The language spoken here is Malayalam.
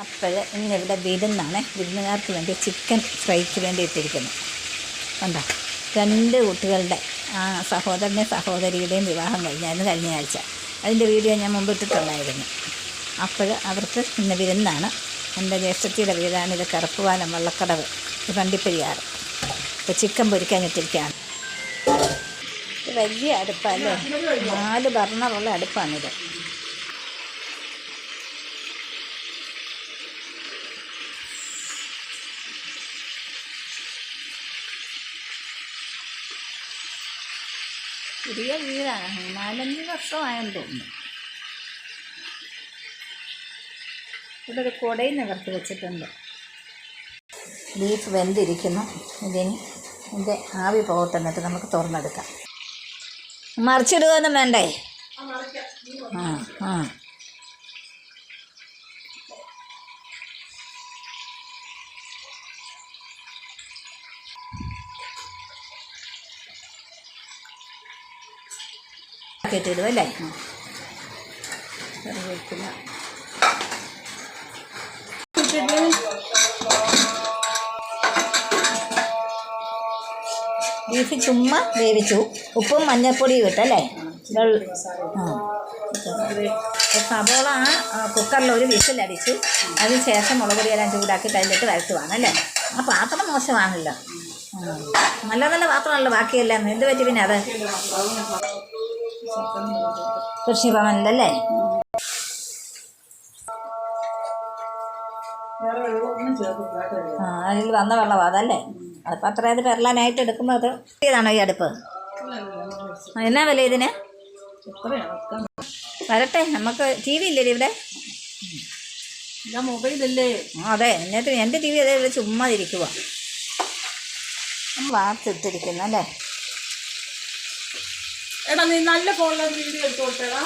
അപ്പോൾ ഇന്നിവിടെ വിരുന്നുകാർക്ക് വേണ്ടി ചിക്കൻ ഫ്രൈക്ക് വേണ്ടി ഇട്ടിരിക്കുന്നു. കണ്ടോ, 2 കുട്ടികളുടെ സഹോദരൻ്റെയും സഹോദരിയുടെയും വിവാഹം കഴിഞ്ഞായിരുന്നു കഴിഞ്ഞ ആഴ്ച. അതിൻ്റെ വീഡിയോ ഞാൻ മുമ്പ് ഇട്ടിട്ടുണ്ടായിരുന്നു. അപ്പോൾ അവർക്ക് ഇന്ന് വിരുന്നാണ്. എൻ്റെ ജ്യേഷ്ഠത്തിയുടെ വീടാണിത്, കറുപ്പുപാലം വള്ളക്കടവ് വണ്ടിപ്പെരിയാറ്. ഇപ്പോൾ ചിക്കൻ പൊരിക്കാൻ ഇട്ടിരിക്കുകയാണ്. ഇത് വലിയ അടുപ്പല്ലേ, 4 ബർണറുള്ള അടുപ്പാണിത്. ചെറിയ വീടാണ്, 4-5 വർഷമായെന്ന് തോന്നുന്നു. ഇവിടെ ഒരു കുടയിൽ നിവർത്തി വെച്ചിട്ടുണ്ട്. ബീഫ് വെന്തിരിക്കുന്നു. ഇതിൻ്റെ ആവി പോകട്ടെ, എന്നിട്ട് നമുക്ക് തുറന്നെടുക്കാം. മറിച്ചിടുകയൊന്നും വേണ്ടേ? കേട്ടിടും അല്ലേ? കറിവേപ്പില ബീഫ് ചുമ്മാ വേവിച്ചു, ഉപ്പും മഞ്ഞൾപ്പൊടിയും ഇട്ടല്ലേ. സബോള കുക്കറിൽ ഒരു വിസിലടിച്ചു, അതിന് ശേഷം മുളക് പൊടിയെല്ലാം ചൂടാക്കിയിട്ട് അതിലിട്ട് വരട്ടുവാണ് അല്ലേ. ആ പാത്രം മോശമാണല്ലോ, നല്ല നല്ല പാത്രമല്ലോ ബാക്കിയെല്ലാം. എന്ത് പറ്റി പിന്നെ അത്? കൃഷിഭവനിലല്ലേ? അതിൽ വന്ന വെള്ളമാണ് അതല്ലേ. അതിപ്പോൾ അത്രയത് പെരളാനായിട്ട് എടുക്കുമ്പോൾ അത് ഇതാണോ ഈ അടുപ്പ്? എന്നാ വില ഇതിന്? വരട്ടെ, നമുക്ക് TV ഇല്ലേ ഇവിടെ? മൊബൈലല്ലേ? അതെ, എന്നിട്ട് എൻ്റെ TV അതേ ഇവിടെ ചുമ്മാ ഇരിക്കുക. വാർത്തിട്ടിരിക്കുന്നു അല്ലേ. എടാ, നീ നല്ല ഫോണിൽ വീഡിയോ എടുത്ത് കൊടുത്തേടാ.